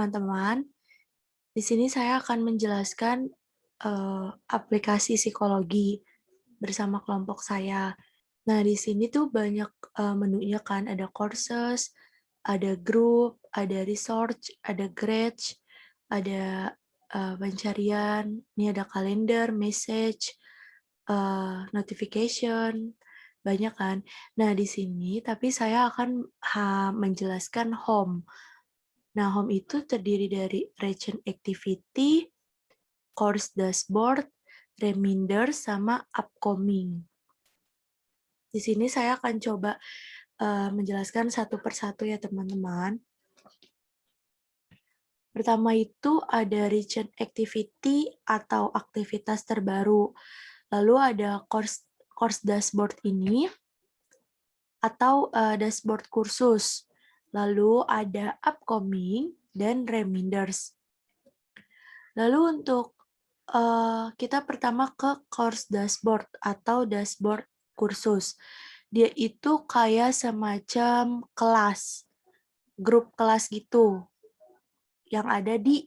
teman-teman. Di sini saya akan menjelaskan aplikasi psikologi bersama kelompok saya. Nah, di sini tuh banyak menunya kan, ada courses, ada group, ada research, ada grades, ada pencarian, ini ada kalender, message, notification, banyak kan. Nah, di sini tapi saya akan menjelaskan home. Nah, home itu terdiri dari recent activity, course dashboard, reminder, sama upcoming. Di sini saya akan coba menjelaskan satu persatu ya teman-teman. Pertama itu ada recent activity atau aktivitas terbaru. Lalu ada course dashboard ini atau dashboard kursus. Lalu ada upcoming dan reminders. Lalu untuk kita pertama ke course dashboard atau dashboard kursus. Dia itu kayak semacam kelas, grup kelas gitu, yang ada di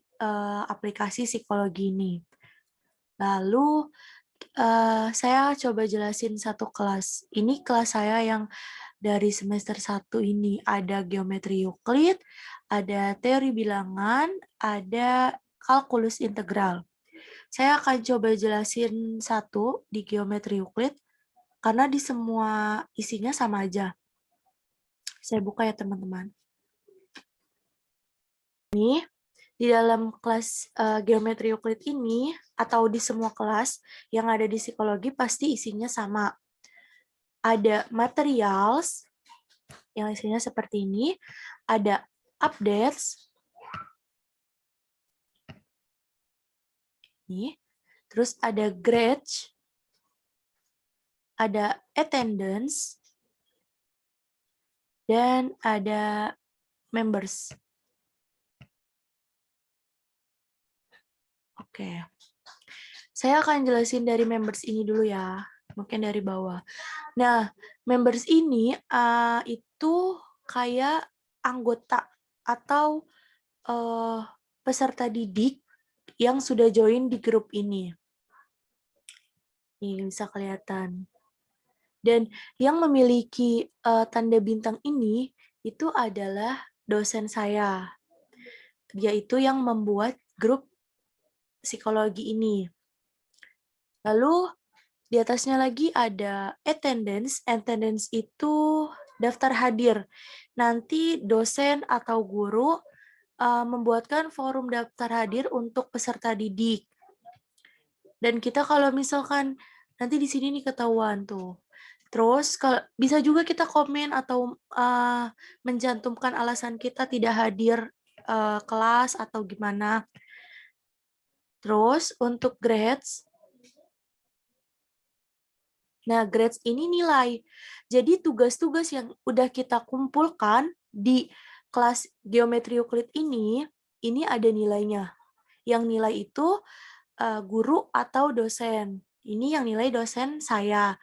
aplikasi psikologi ini. Lalu saya coba jelasin satu kelas. Ini kelas saya yang dari semester 1 ini. Ada geometri Euclid, ada teori bilangan, ada kalkulus integral. Saya akan coba jelasin satu di geometri Euclid, karena di semua isinya sama aja. Saya buka ya teman-teman. Ini di dalam kelas geometri Euclid ini, atau di semua kelas yang ada di psikologi, pasti isinya sama. Ada materials, yang isinya seperti ini. Ada updates. Ini. Terus ada grades. Ada attendance. Dan ada members. Oke. Saya akan jelasin dari members ini dulu ya. Mungkin dari bawah. Nah, members ini itu kayak anggota atau peserta didik yang sudah join di grup ini. Ini bisa kelihatan. Dan yang memiliki tanda bintang ini itu adalah dosen saya. Dia itu yang membuat grup psikologi ini. Lalu di atasnya lagi ada attendance. Attendance itu daftar hadir. Nanti dosen atau guru membuatkan forum daftar hadir untuk peserta didik. Dan kita kalau misalkan nanti di sini nih ketahuan tuh. Terus kalau bisa juga kita komen atau mencantumkan alasan kita tidak hadir kelas atau gimana. Terus untuk grades, nah grades ini nilai. Jadi tugas-tugas yang udah kita kumpulkan di kelas geometri Euclid ini ada nilainya. Yang nilai itu guru atau dosen. Ini yang nilai dosen saya.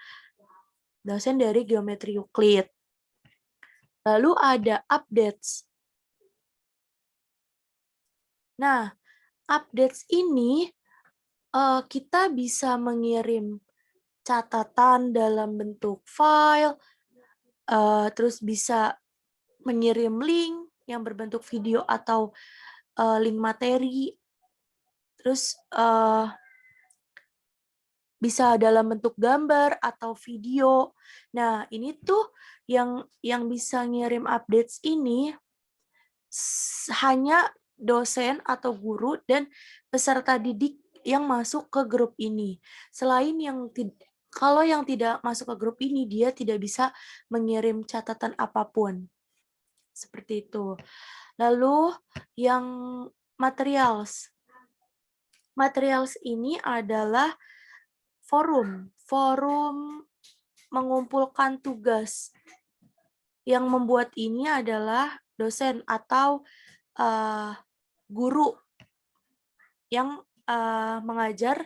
Dosen dari geometri Euclid. Lalu ada updates. Nah, updates ini kita bisa mengirim catatan dalam bentuk file, terus bisa mengirim link yang berbentuk video atau link materi, terus bisa dalam bentuk gambar atau video. Nah, ini tuh yang bisa ngirim updates ini hanya dosen atau guru dan peserta didik yang masuk ke grup ini. Selain kalau yang tidak masuk ke grup ini, dia tidak bisa mengirim catatan apapun. Seperti itu. Lalu yang materials. Materials ini adalah forum mengumpulkan tugas. Yang membuat ini adalah dosen atau guru yang mengajar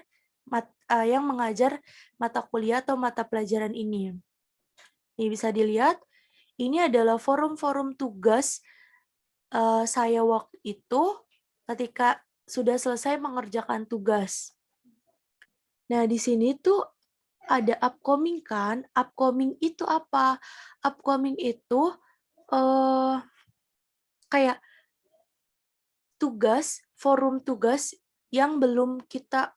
mata kuliah atau mata pelajaran ini. Ini bisa dilihat, ini adalah forum-forum tugas saya waktu itu ketika sudah selesai mengerjakan tugas. Nah, di sini tuh ada upcoming kan, upcoming itu apa? Upcoming itu kayak tugas, forum tugas yang belum kita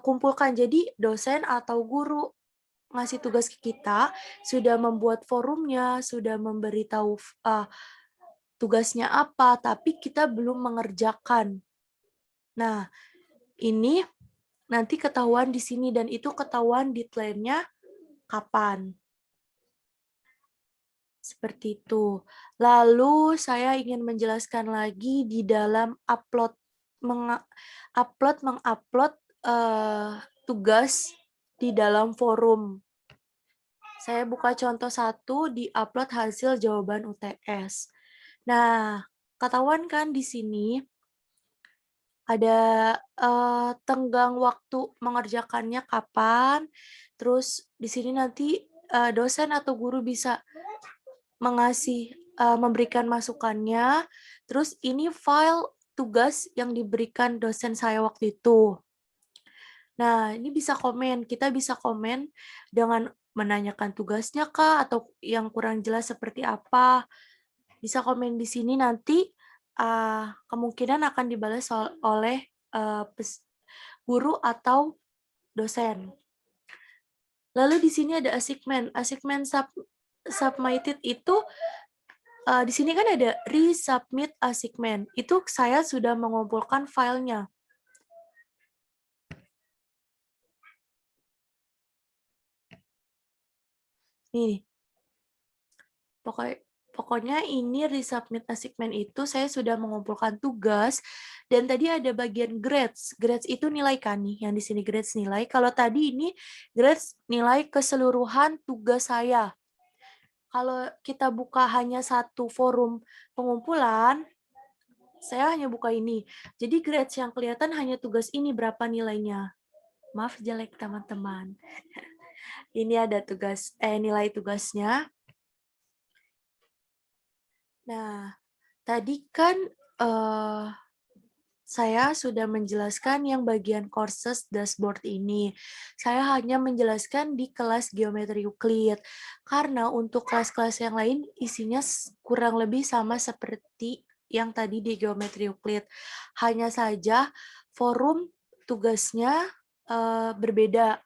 kumpulkan. Jadi dosen atau guru ngasih tugas ke kita, sudah membuat forumnya, sudah memberitahu tugasnya apa, tapi kita belum mengerjakan. Nah, ini nanti ketahuan di sini dan itu ketahuan deadline-nya kapan. Seperti itu. Lalu saya ingin menjelaskan lagi di dalam mengupload tugas di dalam forum. Saya buka contoh satu di upload hasil jawaban UTS. Nah, ketahuan kan di sini ada tenggang waktu mengerjakannya kapan. Terus di sini nanti dosen atau guru bisa memberikan masukannya. Terus ini file tugas yang diberikan dosen saya waktu itu. Nah, ini bisa komen. Kita bisa komen dengan menanyakan tugasnya kah atau yang kurang jelas seperti apa. Bisa komen di sini nanti kemungkinan akan dibalas oleh guru atau dosen. Lalu di sini ada assignment. Assignment submitted itu di sini kan ada resubmit assignment. Itu saya sudah mengumpulkan filenya. Nih, pokoknya ini resubmit assignment itu saya sudah mengumpulkan tugas dan tadi ada bagian grades. Grades itu nilai kan nih, yang di sini grades nilai. Kalau tadi ini grades nilai keseluruhan tugas saya. Kalau kita buka hanya satu forum pengumpulan, saya hanya buka ini. Jadi grades yang kelihatan hanya tugas ini berapa nilainya. Maaf jelek teman-teman. Ini ada nilai tugasnya. Nah, tadi kan saya sudah menjelaskan yang bagian courses dashboard ini. Saya hanya menjelaskan di kelas geometri Euclid. Karena untuk kelas-kelas yang lain isinya kurang lebih sama seperti yang tadi di geometri Euclid. Hanya saja forum tugasnya berbeda.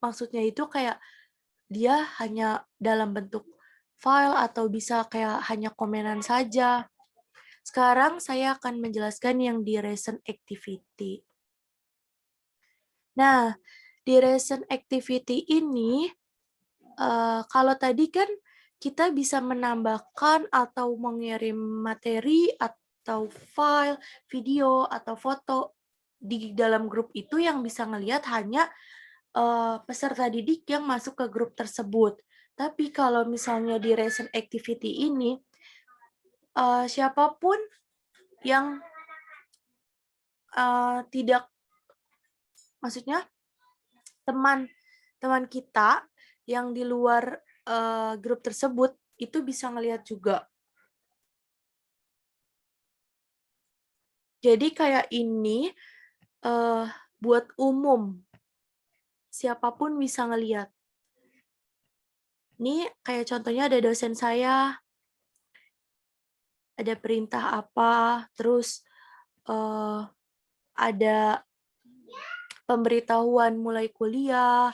Maksudnya itu kayak dia hanya dalam bentuk file atau bisa kayak hanya komenan saja. Sekarang saya akan menjelaskan yang di recent activity. Nah, di recent activity ini, kalau tadi kan kita bisa menambahkan atau mengirim materi atau file, video, atau foto di dalam grup itu yang bisa ngelihat hanya peserta didik yang masuk ke grup tersebut. Tapi kalau misalnya di recent activity ini, siapapun yang tidak, maksudnya teman kita yang di luar grup tersebut itu bisa ngelihat juga. Jadi kayak ini buat umum, siapapun bisa ngelihat. Ini kayak contohnya ada dosen saya, ada perintah apa, terus ada pemberitahuan mulai kuliah,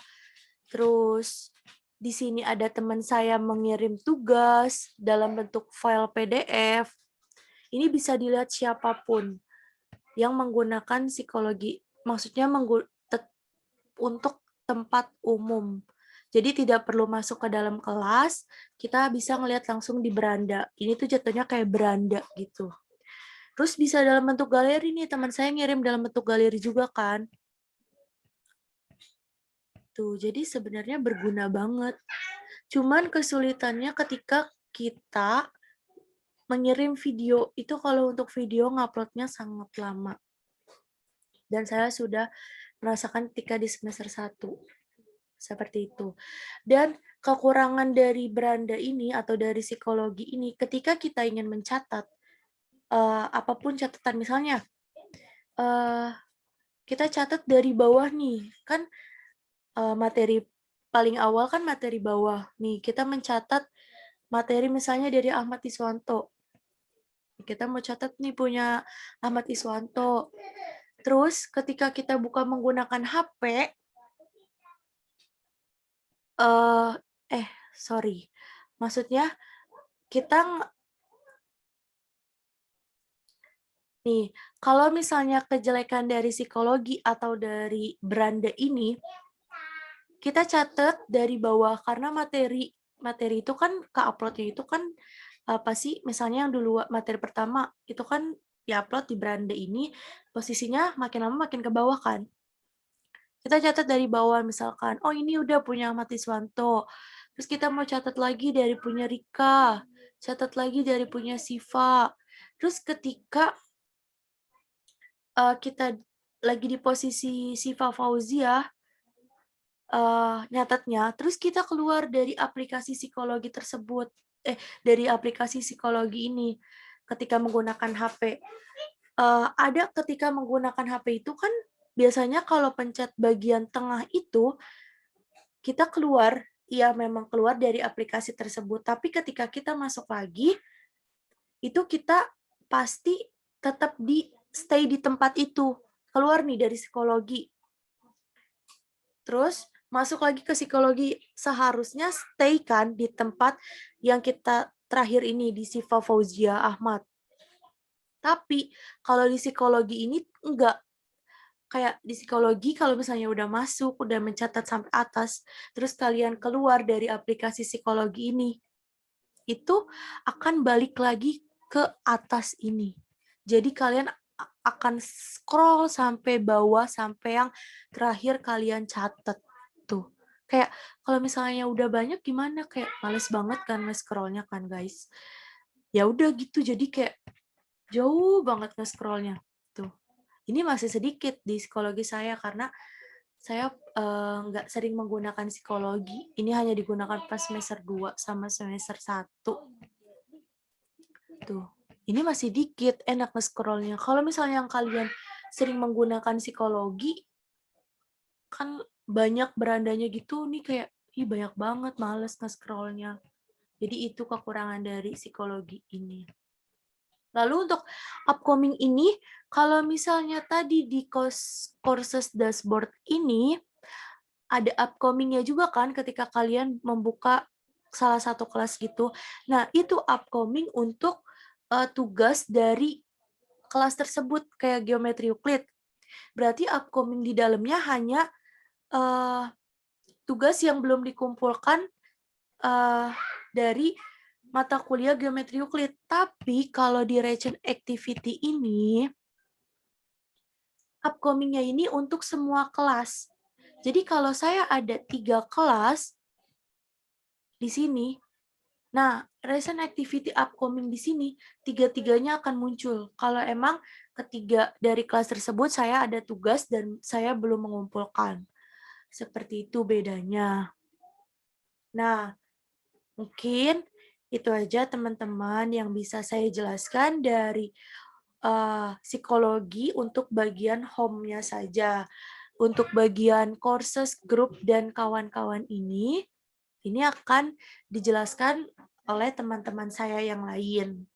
terus di sini ada teman saya mengirim tugas dalam bentuk file PDF. Ini bisa dilihat siapapun yang menggunakan psikologi, maksudnya untuk tempat umum. Jadi tidak perlu masuk ke dalam kelas, kita bisa ngelihat langsung di beranda. Ini tuh jatuhnya kayak beranda gitu. Terus bisa dalam bentuk galeri nih, teman saya ngirim dalam bentuk galeri juga kan. Tuh, jadi sebenarnya berguna banget. Cuman kesulitannya ketika kita mengirim video, itu kalau untuk video nguploadnya sangat lama. Dan saya sudah merasakan ketika di semester 1. Seperti itu. Dan kekurangan dari beranda ini atau dari psikologi ini, ketika kita ingin mencatat, apapun catatan. Misalnya, kita catat dari bawah nih, kan materi paling awal kan materi bawah. Nih, kita mencatat materi misalnya dari Ahmad Iswanto. Kita mau catat nih punya Ahmad Iswanto. Terus ketika kita buka menggunakan HP, eh sorry. Maksudnya kita nih, kalau misalnya kejelekan dari psikologi atau dari beranda ini, kita catat dari bawah karena materi itu kan ke-upload-nya itu kan apa sih? Misalnya yang dulu materi pertama itu kan diupload di beranda ini, posisinya makin lama makin ke bawah kan. Kita catat dari bawah misalkan, oh ini udah punya Ahmad Iswanto. Terus kita mau catat lagi dari punya Rika, catat lagi dari punya Siva. Terus ketika kita lagi di posisi Siva Fauzia, nyatetnya, terus kita keluar dari aplikasi psikologi tersebut, dari aplikasi psikologi ini ketika menggunakan HP. Ada ketika menggunakan HP itu kan biasanya kalau pencet bagian tengah itu, kita keluar, ya memang keluar dari aplikasi tersebut, tapi ketika kita masuk lagi, itu kita pasti tetap stay di tempat itu. Keluar nih dari psikologi. Terus masuk lagi ke psikologi, seharusnya stay kan di tempat yang kita terakhir ini, di Siva Fauzia Ahmad. Tapi kalau di psikologi ini enggak. Kayak di psikologi kalau misalnya udah masuk, udah mencatat sampai atas, terus kalian keluar dari aplikasi psikologi ini, itu akan balik lagi ke atas ini. Jadi kalian akan scroll sampai bawah, sampai yang terakhir kalian catat. Tuh. Kayak kalau misalnya udah banyak gimana? Kayak males banget kan nge-scrollnya kan guys. Ya udah gitu, jadi kayak jauh banget nge-scrollnya. Tuh. Ini masih sedikit di psikologi saya karena saya nggak sering menggunakan psikologi. Ini hanya digunakan pas semester 2 sama semester 1. Tuh. Ini masih dikit, enak nge-scrollnya. Kalau misalnya yang kalian sering menggunakan psikologi, kan banyak berandanya gitu, nih kayak, ih banyak banget, males nge-scrollnya. Jadi itu kekurangan dari psikologi ini. Lalu untuk upcoming ini, kalau misalnya tadi di courses dashboard ini, ada upcoming-nya juga kan ketika kalian membuka salah satu kelas gitu. Nah, itu upcoming untuk tugas dari kelas tersebut, kayak geometri Euclid. Berarti upcoming di dalamnya hanya tugas yang belum dikumpulkan dari mata kuliah geometri Euclid. Tapi kalau di Region Activity ini, upcoming-nya ini untuk semua kelas. Jadi kalau saya ada 3 kelas di sini, nah, recent activity upcoming di sini, tiga-tiganya akan muncul. Kalau emang ketiga dari kelas tersebut saya ada tugas dan saya belum mengumpulkan. Seperti itu bedanya. Nah, mungkin itu aja teman-teman yang bisa saya jelaskan dari psikologi untuk bagian home-nya saja. Untuk bagian courses, grup, dan kawan-kawan ini akan dijelaskan oleh teman-teman saya yang lain.